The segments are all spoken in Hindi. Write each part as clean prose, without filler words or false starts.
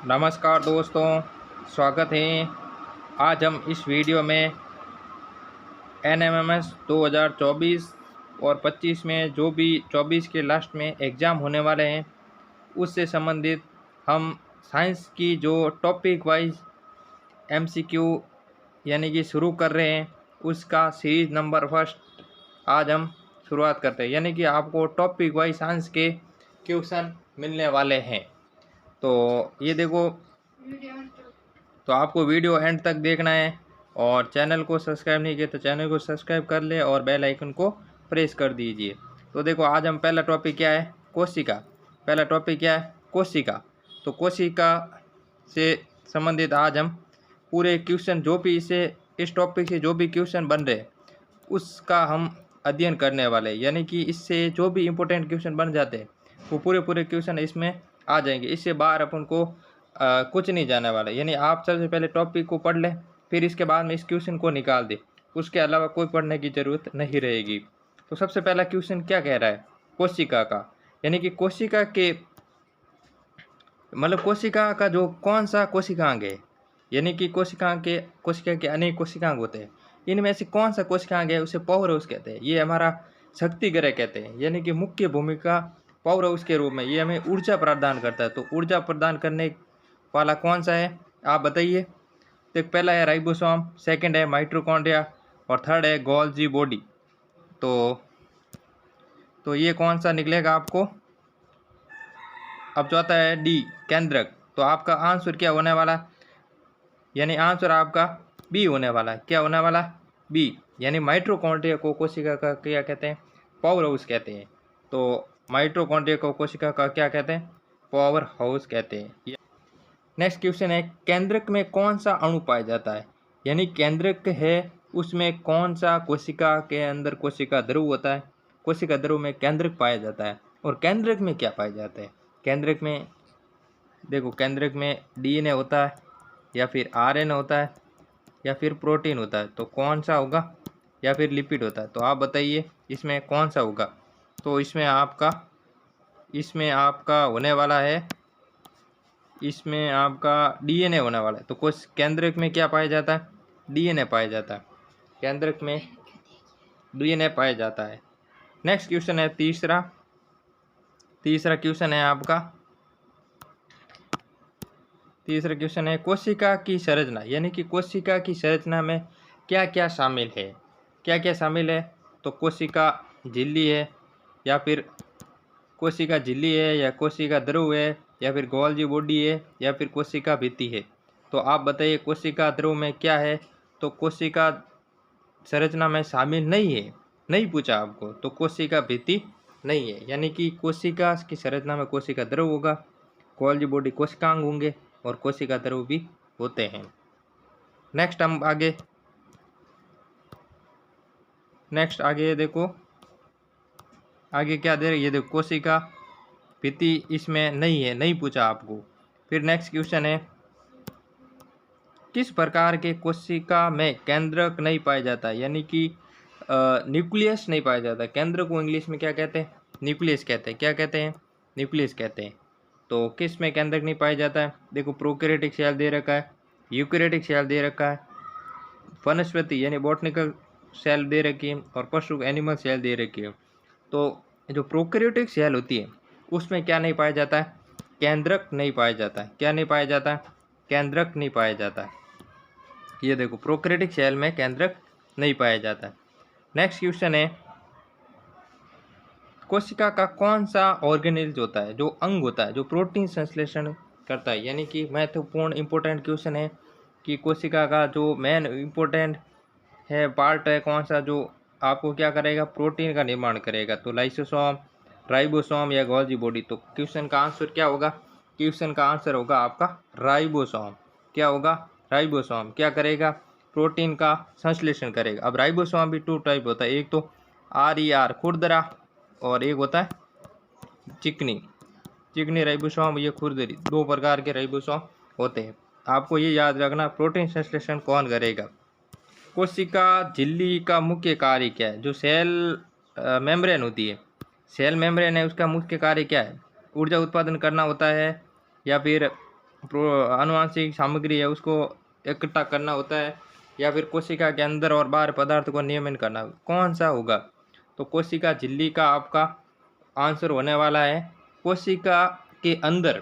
नमस्कार दोस्तों, स्वागत है। आज हम इस वीडियो में NMMS 2024 और 25 में जो भी 24 के लास्ट में एग्ज़ाम होने वाले हैं उससे संबंधित हम साइंस की जो टॉपिक वाइज MCQ यानी कि शुरू कर रहे हैं उसका सीरीज नंबर फर्स्ट आज हम शुरुआत करते हैं। यानी कि आपको टॉपिक वाइज साइंस के क्वेश्चन मिलने वाले हैं। तो ये देखो, तो आपको वीडियो एंड तक देखना है और चैनल को सब्सक्राइब नहीं किया तो चैनल को सब्सक्राइब कर ले और बेल आइकन को प्रेस कर दीजिए। तो देखो, आज हम पहला टॉपिक क्या है, कोशिका। पहला टॉपिक क्या है, कोशिका। तो कोशिका से संबंधित आज हम पूरे क्वेश्चन जो भी इस टॉपिक से जो भी क्वेश्चन बन रहे उसका हम अध्ययन करने वाले। यानी कि इससे जो भी इम्पोर्टेंट क्वेश्चन बन जाते हैं वो पूरे क्वेश्चन इसमें आ जाएंगे। इससे बाहर अपन को कुछ नहीं जाने वाला। यानी आप सबसे पहले टॉपिक को पढ़ लें, फिर इसके बाद में इस क्वेश्चन को निकाल दें, उसके अलावा कोई पढ़ने की ज़रूरत नहीं रहेगी। तो सबसे पहला क्वेश्चन क्या कह रहा है, कोशिका का। यानी कि कोशिका के मतलब कोशिका का जो कौन सा कोशिकांग है, यानी कि कोशिका के अनेक कोशिकांग होते हैं, इनमें से कौन सा कोशिकांग है उसे पावरहाउस कहते हैं। ये हमारा शक्ति ग्रह कहते हैं। यानी कि मुख्य भूमिका पावरहाउस के रूप में ये हमें ऊर्जा प्रदान करता है। तो ऊर्जा प्रदान करने वाला कौन सा है आप बताइए। तो पहला है राइबोसोम, सेकंड है माइटोकॉन्ड्रिया और थर्ड है गोल्जी बॉडी। तो ये कौन सा निकलेगा आपको। अब चौथा है डी, केंद्रक। तो आपका आंसर क्या होने वाला, यानी आंसर आपका बी होने वाला। क्या होने वाला, बी। यानी माइटोकॉन्ड्रिया को कोशिका का क्या कहते हैं, पावर हाउस कहते हैं। तो माइटोकॉन्ड्रिया को कोशिका का क्या कहते हैं, पावर हाउस कहते हैं। नेक्स्ट क्वेश्चन है, केंद्रक में कौन सा अणु पाया जाता है। यानी केंद्रक है उसमें कौन सा कोशिका के अंदर कोशिका ध्रुव होता है, कोशिका ध्रुव में केंद्रक पाया जाता है। और केंद्रक में क्या पाया जाता है, केंद्रक में देखो, केंद्रक में DNA होता है या फिर RNA होता है या फिर प्रोटीन होता है। तो कौन सा होगा, या फिर लिपिड होता है। तो आप बताइए इसमें कौन सा होगा। तो इसमें आपका होने वाला है, इसमें आपका DNA होने वाला है। तो कुछ केंद्रक में क्या पाया जाता है, DNA पाया जाता है। केंद्रक में DNA पाया जाता है। नेक्स्ट क्वेश्चन है तीसरा क्वेश्चन है आपका, तीसरा क्वेश्चन है कोशिका की संरचना। यानी कि कोशिका की संरचना में क्या क्या शामिल है, क्या क्या शामिल है। तो कोशिका झिल्ली है, या फिर कोशिका झिल्ली है, या कोशिका ध्रुव है, या फिर गोल्जी बॉडी है, या फिर कोशिका भित्ति है। तो आप बताइए कोशिका ध्रुव में क्या है। तो कोशिका संरचना में शामिल नहीं है, नहीं पूछा आपको। तो कोशिका भित्ति नहीं है। यानी कि कोशिका की संरचना में कोशिका ध्रुव होगा, गोल्जी बॉडी कोशिकांग होंगे और कोशिका ध्रुव भी होते हैं। नेक्स्ट हम आगे देखो, आगे क्या दे रहे, ये देखो कोशिका भित्ति इसमें नहीं है, नहीं पूछा आपको। फिर नेक्स्ट क्वेश्चन है, किस प्रकार के कोशिका में केंद्रक नहीं पाया जाता। यानी कि न्यूक्लियस नहीं पाया जाता। केंद्र को इंग्लिश में क्या कहते हैं, न्यूक्लियस कहते हैं। क्या कहते हैं, न्यूक्लियस कहते हैं। तो किस में केंद्रक नहीं पाया जाता है। देखो, प्रोकैरियोटिक सेल दे रखा है, यूकैरियोटिक सेल दे रखा है, वनस्पति यानी बॉटनिकल सेल दे रखी है, और पशु एनिमल सेल दे रखी है। तो जो प्रोकैरियोटिक सेल होती है उसमें क्या नहीं पाया जाता है, केंद्रक नहीं पाया जाता है। क्या नहीं पाया जाता है, केंद्रक नहीं पाया जाता है। ये देखो, प्रोकैरियोटिक सेल में केंद्रक नहीं पाया जाता है। नेक्स्ट क्वेश्चन है, कोशिका का कौन सा ऑर्गेनेल होता है, जो अंग होता है जो प्रोटीन संश्लेषण करता है। यानी कि महत्वपूर्ण इंपॉर्टेंट क्वेश्चन है कि कोशिका का जो मेन इंपॉर्टेंट है पार्ट है कौन सा, जो आपको क्या करेगा, प्रोटीन का निर्माण करेगा। तो लाइसोसोम, राइबोसोम या गोल्जी बॉडी। तो क्वेश्चन का आंसर क्या होगा, क्वेश्चन का आंसर होगा आपका राइबोसोम। क्या होगा, राइबोसोम क्या करेगा, प्रोटीन का संश्लेषण करेगा। अब राइबोसोम भी 2 टाइप होता है, एक तो RER खुरदरा, और एक होता है चिकनी राइबोसोम, ये खुरदरी। 2 प्रकार के राइबोसोम होते हैं। आपको ये याद रखना, प्रोटीन संश्लेषण कौन करेगा। कोशिका झिल्ली का मुख्य कार्य क्या है। जो सेल मेम्ब्रेन होती है, सेल मेम्ब्रेन है, उसका मुख्य कार्य क्या है, ऊर्जा उत्पादन करना होता है, या फिर आनुवांशिक सामग्री है उसको इकट्ठा करना होता है, या फिर कोशिका के अंदर और बाहर पदार्थ को नियमन करना, कौन सा होगा? तो कोशिका झिल्ली का आपका आंसर होने वाला है कोशिका के अंदर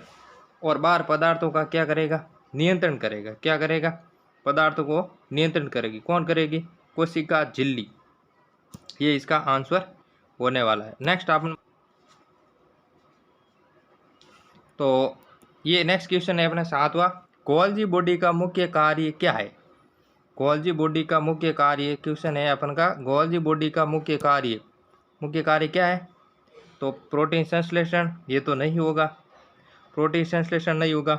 और बाहर पदार्थों का क्या करेगा? नियंत्रण करेगा। क्या करेगा? पदार्थों को नियंत्रण करेगी। कौन करेगी? कोशिका झिल्ली। ये इसका आंसर होने वाला है। नेक्स्ट आप तो ये नेक्स्ट क्वेश्चन है अपना 7वां। गोल्जी बॉडी का मुख्य कार्य क्या है? गोल्जी बॉडी का मुख्य कार्य क्वेश्चन है अपन का। गोल्जी बॉडी का मुख्य कार्य क्या है? तो प्रोटीन संश्लेषण, ये तो नहीं होगा, प्रोटीन संश्लेषण नहीं होगा।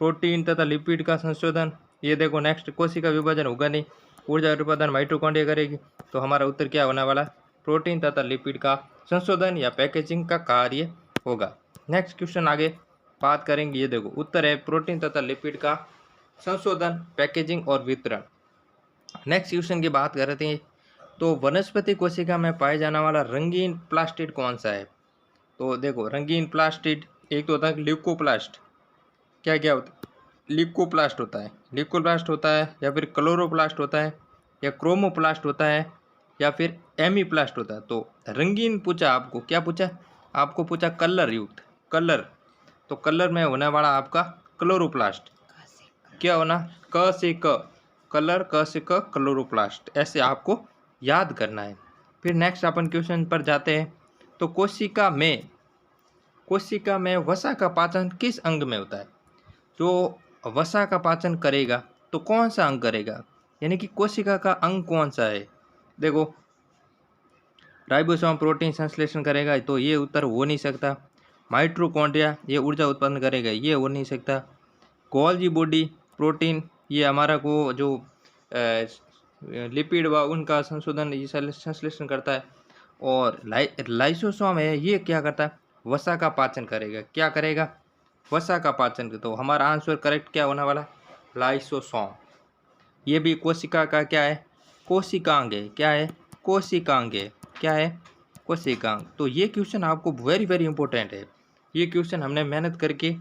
प्रोटीन तथा लिपिड का संशोधन, ये देखो नेक्स्ट। कोशिका विभाजन होगा नहीं। ऊर्जा उत्पादन माइटोकॉन्ड्रिया करेगी। तो हमारा उत्तर क्या होने वाला? प्रोटीन तथा लिपिड का संशोधन या पैकेजिंग का कार्य होगा। नेक्स्ट क्वेश्चन आगे बात करेंगे। ये देखो उत्तर है प्रोटीन तथा लिपिड का संशोधन, पैकेजिंग और वितरण। नेक्स्ट क्वेश्चन की बात करते हैं। तो वनस्पति कोशिका में पाए जाने वाला रंगीन प्लास्टिड कौन सा है? तो देखो रंगीन प्लास्टिड एक तो होता है ल्यूकोप्लास्ट। क्या क्या होता है? ल्यूकोप्लास्ट होता है, ल्यूकोप्लास्ट होता है, या फिर क्लोरोप्लास्ट होता है, या क्रोमोप्लास्ट होता है, या फिर एमीप्लास्ट होता है। तो रंगीन पूछा आपको, क्या पूछा? आपको पूछा कलर युक्त, कलर। तो कलर में होने वाला आपका क्लोरोप्लास्ट। क्या होना? क से क, कलर, क से क, क्लोरोप्लास्ट। ऐसे आपको याद करना है। फिर नेक्स्ट अपन क्वेश्चन पर जाते हैं। तो कोशिका में वसा का पाचन किस अंग में होता है? जो वसा का पाचन करेगा तो कौन सा अंग करेगा, यानी कि कोशिका का अंग कौन सा है? देखो राइबोसोम प्रोटीन संश्लेषण करेगा, तो ये उत्तर हो नहीं सकता। माइटोकॉन्ड्रिया ये ऊर्जा उत्पन्न करेगा, ये हो नहीं सकता। गोल्जी बॉडी प्रोटीन ये हमारा को जो लिपिड व उनका संशोधन ये संश्लेषण करता है। और लाइसोसोम है, ये क्या करता है? वसा का पाचन करेगा। क्या करेगा? वसा का पाचन। तो हमारा आंसर करेक्ट क्या होने वाला? लाइसोसोम। ये भी कोशिका का क्या है? कोशिकांग है। क्या है? कोशिकांग है। क्या है? कोशिकांग। तो ये क्वेश्चन आपको वेरी वेरी इंपॉर्टेंट है। ये क्वेश्चन हमने मेहनत करके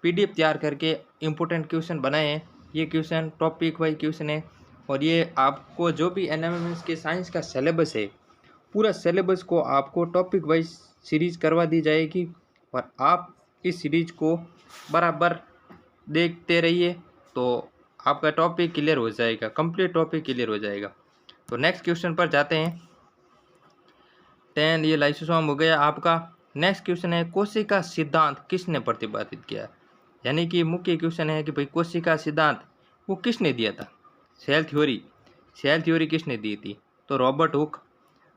PDF तैयार करके इम्पोर्टेंट क्वेश्चन बनाए हैं। ये क्वेश्चन टॉपिक वाइज क्वेश्चन है, और ये आपको जो भी NMMS के साइंस का सिलेबस है, पूरा सिलेबस को आपको टॉपिक वाइज सीरीज करवा दी जाएगी, और आप इस सीरीज को बराबर देखते रहिए, तो आपका टॉपिक क्लियर हो जाएगा, कंप्लीट टॉपिक क्लियर हो जाएगा। तो नेक्स्ट क्वेश्चन पर जाते हैं। 10 ये लाइसोसोम हो गया आपका। नेक्स्ट क्वेश्चन है कोशिका सिद्धांत किसने प्रतिपादित किया? यानी कि मुख्य क्वेश्चन है कि भाई कोशिका सिद्धांत वो किसने दिया था? सेल थ्योरी किसने दी थी? तो रॉबर्ट हुक,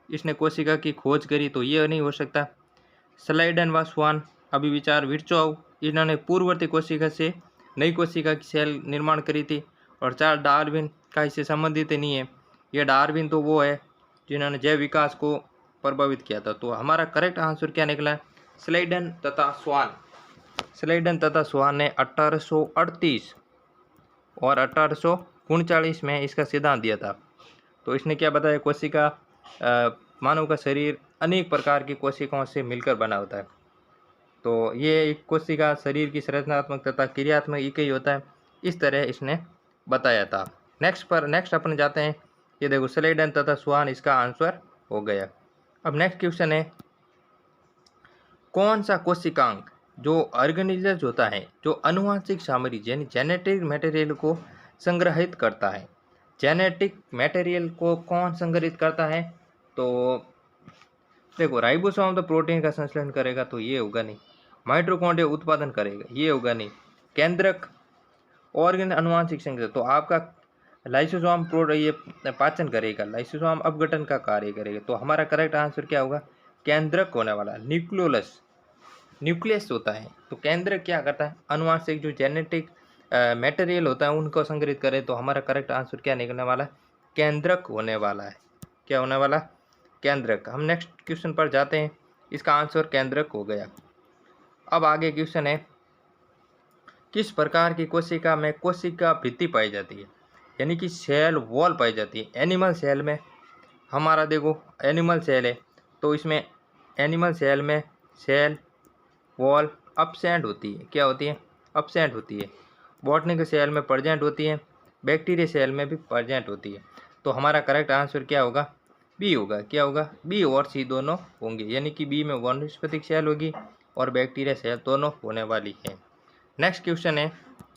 इसने कोशिका की खोज करी, तो ये नहीं हो सकता। स्लाइडन व स्वान अभिविचार विर्चोव, इन्होंने पूर्ववर्ती कोशिका से नई कोशिका की सेल निर्माण करी थी। और चार्ल्स डार्विन का इससे संबंधित नहीं है। यह डार्विन तो वो है जिन्होंने जैव विकास को प्रभावित किया था। तो हमारा करेक्ट आंसर क्या निकला है? स्लाइडन तथा स्वान। स्लाइडन तथा स्वान ने 1838 और 1839 में इसका सिद्धांत दिया था। तो इसने क्या बताया? कोशिका मानव का शरीर अनेक प्रकार की कोशिकाओं से मिलकर बना होता है। तो ये एक कोशिका शरीर की संरचनात्मक तथा क्रियात्मक इकाई होता है, इस तरह इसने बताया था। नेक्स्ट अपन जाते हैं। ये देखो स्लाइडन तथा स्वान इसका आंसर हो गया। अब नेक्स्ट क्वेश्चन है कौन सा कोशिकांग जो ऑर्गेनिजम्स होता है जो आनुवंशिक सामग्री यानी जेनेटिक मटेरियल को संग्रहित करता है? जेनेटिक मटेरियल को कौन संग्रहित करता है? तो देखो राइबोसोम तो प्रोटीन का संश्लेषण करेगा, तो ये होगा नहीं। माइटोकॉन्ड्रिया उत्पादन करेगा, ये होगा नहीं। केंद्रक ऑर्गेन आनुवंशिक संग्रह, तो आपका लाइसोसोम ये पाचन करेगा, लाइसोसोम अपघटन का कार्य करेगा। तो हमारा करेक्ट आंसर क्या होगा? केंद्रक होने वाला। न्यूक्लियस होता है, तो केंद्रक क्या करता है? आनुवंशिक जो जेनेटिक मटेरियल होता है उनको संग्रहित करे। तो हमारा करेक्ट आंसर क्या निकलने वाला है? केंद्रक होने वाला है। क्या होने वाला? केंद्रक। हम नेक्स्ट क्वेश्चन पर जाते हैं। इसका आंसर केंद्रक हो गया। अब आगे क्वेश्चन है किस प्रकार की कोशिका में कोशिका भित्ति पाई जाती है, यानी कि सेल वॉल पाई जाती है? एनिमल सेल में हमारा देखो एनिमल सेल है, तो इसमें एनिमल सेल में सेल वॉल एब्सेंट होती है। क्या होती है? अब्सेंट होती है, बॉटनिकल सेल में प्रेजेंट होती है, बैक्टीरिया सेल में भी प्रेजेंट होती है। तो हमारा करेक्ट आंसर क्या होगा? बी होगा। क्या होगा? बी और सी दोनों होंगे, यानी कि बी में वानस्पतिक सेल होगी और बैक्टीरिया सेल दोनों होने वाली है। नेक्स्ट क्वेश्चन है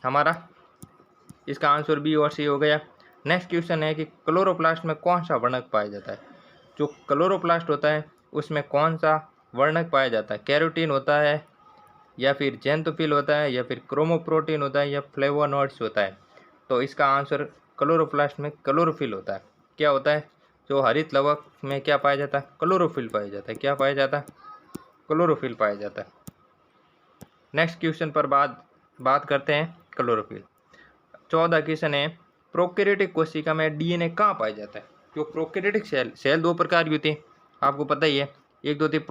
हमारा, इसका आंसर बी और सी हो गया। नेक्स्ट क्वेश्चन है कि क्लोरोप्लास्ट में कौन सा वर्णक पाया जाता है? जो क्लोरोप्लास्ट होता है उसमें कौन सा वर्णक पाया जाता है? कैरोटीन होता है, या फिर जेंथोफिल होता है, या फिर क्रोमोप्रोटीन होता है, या फ्लेवोनोइड्स होता है? तो इसका आंसर क्लोरोप्लास्ट में क्लोरोफिल होता है। क्या होता है? जो हरित लवक में क्या पाया जाता है? क्लोरोफिल पाया जाता है। क्या पाया जाता है? क्लोरोफिल पाया जाता है। नेक्स्ट क्वेश्चन पर बात करते हैं क्लोरोफिल। 14 क्वेश्चन है, प्रोकैरियोटिक कोशिका में डीएनए कहाँ पाया जाता है? जो प्रोकैरियोटिक सेल दो प्रकार की होती है, आपको पता ही है। एक तो होती है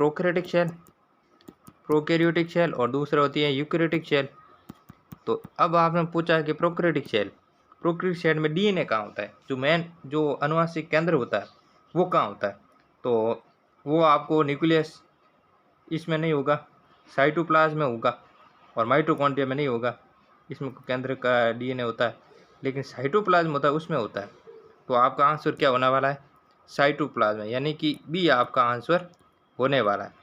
प्रोकैरियोटिक सेल और दूसरा होती है यूकैरियोटिक सेल। तो अब आपने पूछा है कि प्रोकैरियोटिक सेल में डीएनए कहाँ होता है? जो अनुवांशिक केंद्र होता है वो कहाँ होता है? तो वो आपको न्यूक्लियस इसमें नहीं होगा, साइटोप्लाज्म में होगा, और माइटोकॉन्ड्रिया में नहीं होगा। इसमें केंद्र का डीएनए होता है, लेकिन साइटोप्लाज्म होता है उसमें होता है। तो आपका आंसर क्या होने वाला है? साइटोप्लाज्म, यानी कि बी आपका आंसर होने वाला है।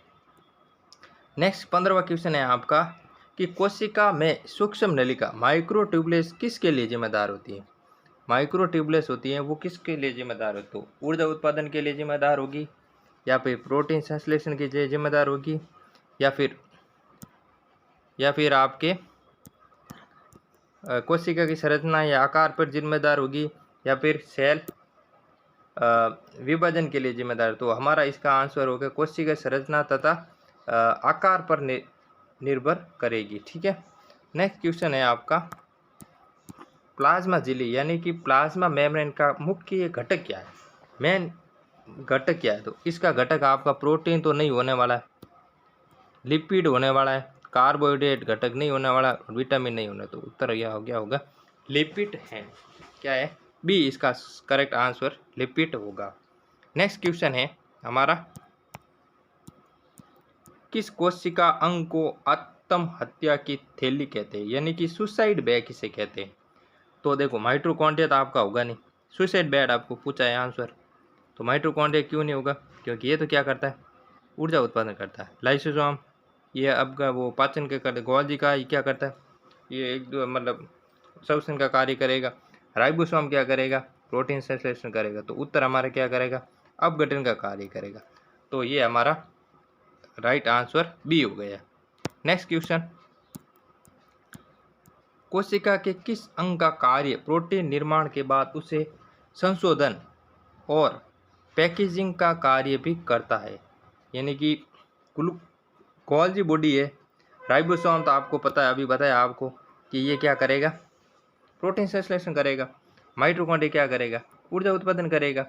नेक्स्ट 15वां क्वेश्चन है आपका कि कोशिका में सूक्ष्म नलिका माइक्रोट्यूबुलस किसके लिए जिम्मेदार होती है? माइक्रोट्यूबुलस होती है वो किसके लिए जिम्मेदार होती है? ऊर्जा उत्पादन के लिए जिम्मेदार होगी, या फिर प्रोटीन संश्लेषण के लिए जिम्मेदार होगी, या फिर आपके कोशिका की संरचना या आकार पर जिम्मेदार होगी, या फिर सेल विभाजन के लिए जिम्मेदार? तो हमारा इसका आंसर होगा कोशिका संरचना तथा आकार पर निर्भर करेगी। ठीक है। नेक्स्ट क्वेश्चन है आपका, प्लाज्मा झिल्ली यानी कि प्लाज्मा मेम्ब्रेन का मुख्य घटक क्या है? मेन घटक क्या है? तो इसका घटक आपका प्रोटीन तो नहीं होने वाला है, लिपिड होने वाला है, कार्बोहाइड्रेट घटक नहीं होने वाला, विटामिन नहीं होना। तो उत्तर यह हो गया होगा लिपिड है। क्या है? बी इसका करेक्ट आंसर लिपिड होगा। नेक्स्ट क्वेश्चन है हमारा, किस कोशिका अंग को आत्महत्या की थैली कहते हैं, यानी कि सुसाइड बैग किसे कहते हैं? तो देखो, माइटोकॉन्ड्रिया तो आपका होगा नहीं, सुसाइड बैग आपको पूछा है आंसर। तो माइटोकॉन्ड्रिया क्यों नहीं होगा? क्योंकि ये तो क्या करता है? ऊर्जा उत्पादन करता है। लाइसोसोम ये आपका वो पाचन के करते, गोल्जी का ये क्या करता है? ये एक दो मतलब श्वसन का कार्य करेगा। राइबोसोम क्या करेगा? प्रोटीन संश्लेषण करेगा। तो उत्तर हमारा क्या करेगा? अपघटन का कार्य करेगा। तो ये हमारा राइट आंसर बी हो गया। नेक्स्ट क्वेश्चन, कोशिका के किस अंग का कार्य प्रोटीन निर्माण के बाद उसे संशोधन और पैकेजिंग का कार्य भी करता है? यानी कि गोल्जी बॉडी है, राइबोसोम तो आपको पता है, अभी बताया आपको कि ये क्या करेगा? प्रोटीन संश्लेषण करेगा। माइटोकॉन्ड्रिया क्या करेगा? ऊर्जा उत्पादन करेगा।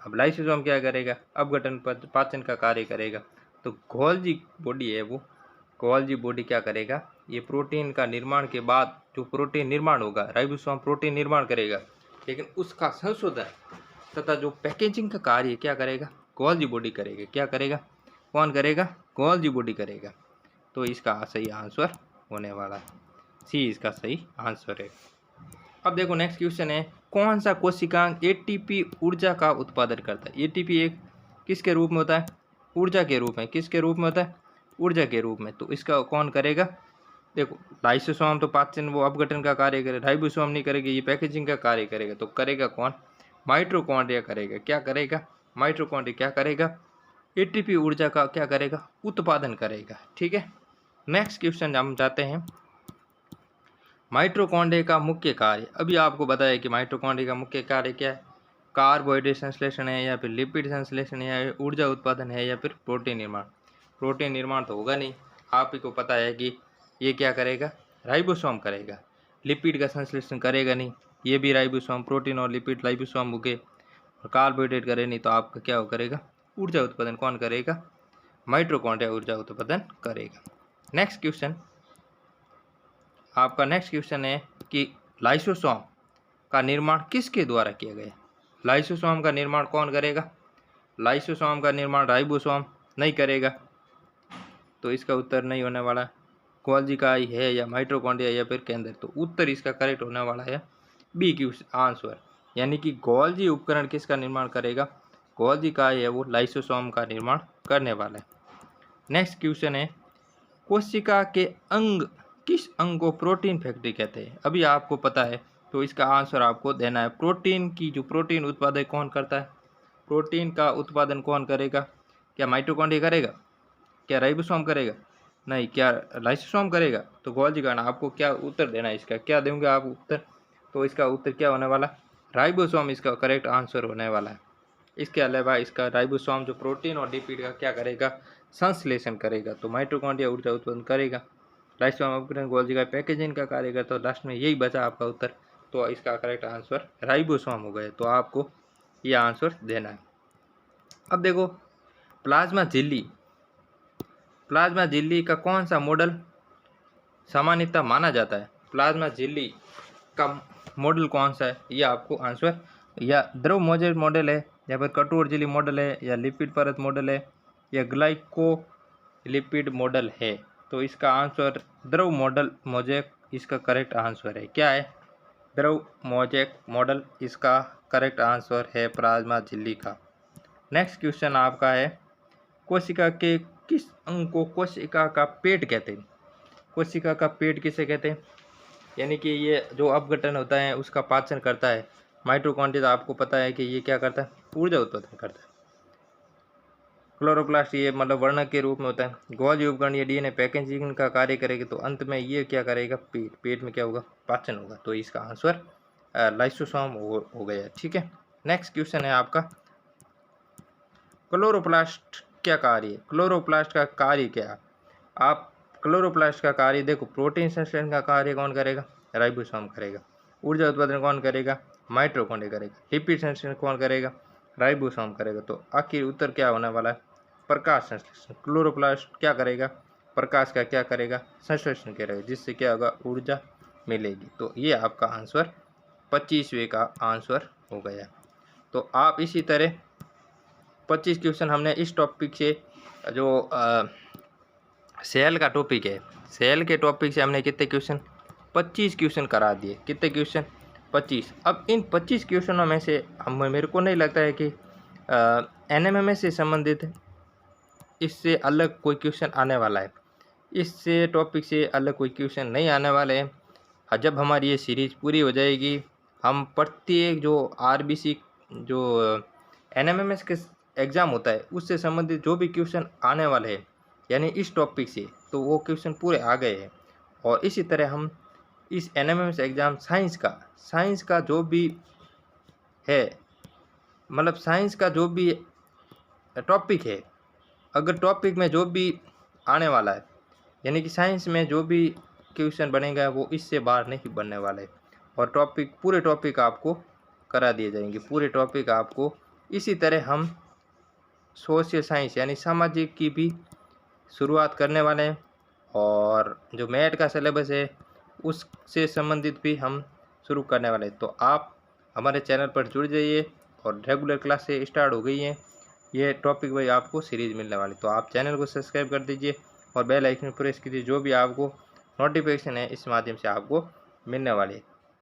अब लाइसोसोम क्या करेगा? अपघटन पाचन का कार्य करेगा। तो गोल्जी बॉडी है वो, गोल्जी बॉडी क्या करेगा? ये प्रोटीन का निर्माण के बाद जो प्रोटीन निर्माण होगा, राइबोसोम प्रोटीन निर्माण करेगा, लेकिन उसका संशोधन तथा जो पैकेजिंग का कार्य क्या करेगा? गोल्जी बॉडी करेगा। क्या करेगा? कौन करेगा? गोल्जी बॉडी करेगा। तो इसका सही आंसर होने वाला है सी, इसका सही आंसर है। अब देखो नेक्स्ट क्वेश्चन है, कौन सा कोशिकांग एटीपी ऊर्जा का उत्पादन करता है? एटीपी एक किसके रूप में होता है? ऊर्जा के रूप में। किसके रूप में होता है? ऊर्जा के रूप में। तो इसका कौन करेगा? देखो, लाइसोसोम तो पाचन वो अपघटन का कार्य करेगा, राइबोसोम नहीं करेगा, ये पैकेजिंग का कार्य करेगा। तो करेगा कौन? माइटोकॉन्ड्रिया करेगा। क्या करेगा? माइटोकॉन्ड्रिया क्या करेगा? एटीपी ऊर्जा का क्या करेगा? उत्पादन करेगा। ठीक है। नेक्स्ट क्वेश्चन हम जाते हैं, माइटोकॉन्ड्रिया का मुख्य कार्य। अभी आपको बताया कि माइटोकॉन्ड्रिया का मुख्य कार्य क्या है? कार्बोहाइड्रेट संश्लेषण है, या फिर लिपिड संश्लेषण है, या ऊर्जा उत्पादन है, या फिर प्रोटीन निर्माण? प्रोटीन निर्माण तो होगा नहीं, आप ही को पता है कि ये क्या करेगा? राइबोसोम करेगा। लिपिड का संश्लेषण करेगा नहीं, ये भी राइबोसोम। प्रोटीन और लिपिड राइबोसोम हो गए, और कार्बोहाइड्रेट करे नहीं, तो आपका क्या करेगा? ऊर्जा उत्पादन कौन करेगा? माइटोकॉन्ड्रिया ऊर्जा उत्पादन करेगा। नेक्स्ट क्वेश्चन, आपका नेक्स्ट क्वेश्चन है कि लाइसोसोम का निर्माण किसके द्वारा किया गया? लाइसोसोम का निर्माण कौन करेगा? लाइसोसोम का निर्माण राइबोसोम नहीं करेगा। तो इसका उत्तर नहीं होने वाला। गोल्जी काई है या माइटोकॉन्ड्रिया या फिर केंद्र। तो उत्तर इसका करेक्ट होने वाला है बी की आंसर, यानी कि गोल्जी उपकरण किसका निर्माण करेगा, गोल्जी काई है वो लाइसोसोम का निर्माण करने वाला है। नेक्स्ट क्वेश्चन है, कोशिका के अंग, किस अंग को प्रोटीन फैक्ट्री कहते हैं। अभी आपको पता है तो इसका आंसर आपको देना है। प्रोटीन की जो प्रोटीन उत्पादन कौन करता है, प्रोटीन का उत्पादन कौन करेगा, क्या माइटोकॉन्ड्रिया करेगा, क्या राइबोसोम करेगा, नहीं, क्या लाइसोसोम करेगा। तो गोल्जी काई, आपको क्या उत्तर देना है इसका, क्या देंगे आप उत्तर, तो इसका उत्तर क्या होने वाला, राइबोसोम इसका करेक्ट आंसर होने वाला है। इसके अलावा इसका राइबोसोम जो प्रोटीन और लिपिड का क्या करेगा, संश्लेषण करेगा, तो माइटोकॉन्ड्रिया ऊर्जा उत्पन्न करेगा, लाइसोसोम उपकरण गोल्जी काई पैकेजिंग का कार्य करता, तो लास्ट में यही बचा आपका उत्तर, तो इसका करेक्ट आंसर राइबोसोम हो गया। तो आपको ये आंसर देना है। अब देखो प्लाज्मा झिल्ली, प्लाज्मा झिल्ली का कौन सा मॉडल सामान्यतः माना जाता है, प्लाज्मा झिल्ली का मॉडल कौन सा है, ये आपको आंसर, या द्रव मोजेक मॉडल है, या फिर कठोर झिल्ली मॉडल है, या लिपिड परत मॉडल है, या ग्लाइको लिपिड मॉडल है। तो इसका आंसर द्रव मॉडल मोजेक इसका करेक्ट आंसर है। क्या है, द्रव मोजेक मॉडल इसका करेक्ट आंसर है प्लाज्मा झिल्ली का। नेक्स्ट क्वेश्चन आपका है, कोशिका के किस अंग को कोशिका का पेट कहते हैं, कोशिका का पेट किसे कहते हैं, यानी कि ये जो अपघटन होता है उसका पाचन करता है। माइटोकॉन्ड्रिया आपको पता है कि ये क्या करता है, ऊर्जा उत्पन्न करता है। क्लोरोप्लास्ट ये मतलब वर्णक के रूप में होता है। गोल्जी उपकरण ये डीएनए पैकेजिंग का कार्य करेगा, तो अंत में ये क्या करेगा, पेट, पेट में क्या होगा, पाचन होगा। तो इसका आंसर लाइसोसोम हो गया। ठीक है, नेक्स्ट क्वेश्चन है आपका, क्लोरोप्लास्ट क्या कार्य है, क्लोरोप्लास्ट का कार्य क्या, आप क्लोरोप्लास्ट का कार्य देखो, प्रोटीन संश्लेषण का कार्य कौन करेगा, राइबोसोम करेगा। ऊर्जा उत्पादन कौन करेगा, माइटोकॉन्ड्रिया करेगा। लिपिड संश्लेषण कौन करेगा, राइबोसोम करेगा। तो आखिर उत्तर क्या होने वाला है, प्रकाश संश्लेषण। क्लोरोप्लास्ट क्या करेगा, प्रकाश का क्या करेगा, संश्लेषण करेगा, जिससे क्या होगा, ऊर्जा मिलेगी। तो ये आपका आंसर 25वें का आंसर हो गया। तो आप इसी तरह 25 क्वेश्चन हमने इस टॉपिक से, जो सेल का टॉपिक है, सेल के टॉपिक से हमने कितने क्वेश्चन, 25 क्वेश्चन करा दिए। कितने क्वेश्चन, 25। अब इन 25 क्वेश्चनों में से मेरे को नहीं लगता है कि एनएमएमएस से संबंधित इससे अलग कोई क्वेश्चन आने वाला है, इससे टॉपिक से अलग कोई क्वेश्चन नहीं आने वाले हैं। जब हमारी ये सीरीज़ पूरी हो जाएगी, हम प्रत्येक जो आरबीसी जो एनएमएमएस के एग्ज़ाम होता है उससे संबंधित जो भी क्वेश्चन आने वाले हैं, यानी इस टॉपिक से, तो वो क्वेश्चन पूरे आ गए हैं। और इसी तरह हम इस एनएमएमएस एग्ज़ाम साइंस का जो भी है, मतलब साइंस का जो भी टॉपिक है, अगर टॉपिक में जो भी आने वाला है, यानी कि साइंस में जो भी क्वेश्चन बनेगा वो इससे बाहर नहीं बनने वाला है। और पूरे टॉपिक आपको करा दिए जाएंगे, पूरे टॉपिक आपको। इसी तरह हम सोशल साइंस यानी सामाजिक की भी शुरुआत करने वाले हैं, और जो मैथ का सिलेबस है उससे संबंधित भी हम शुरू करने वाले हैं। तो आप हमारे चैनल पर जुड़ जाइए, और रेगुलर क्लास से स्टार्ट हो गई हैं, ये टॉपिक वाइज आपको सीरीज़ मिलने वाली। तो आप चैनल को सब्सक्राइब कर दीजिए और बेल आइकन प्रेस कीजिए, जो भी आपको नोटिफिकेशन है इस माध्यम से आपको मिलने वाली है।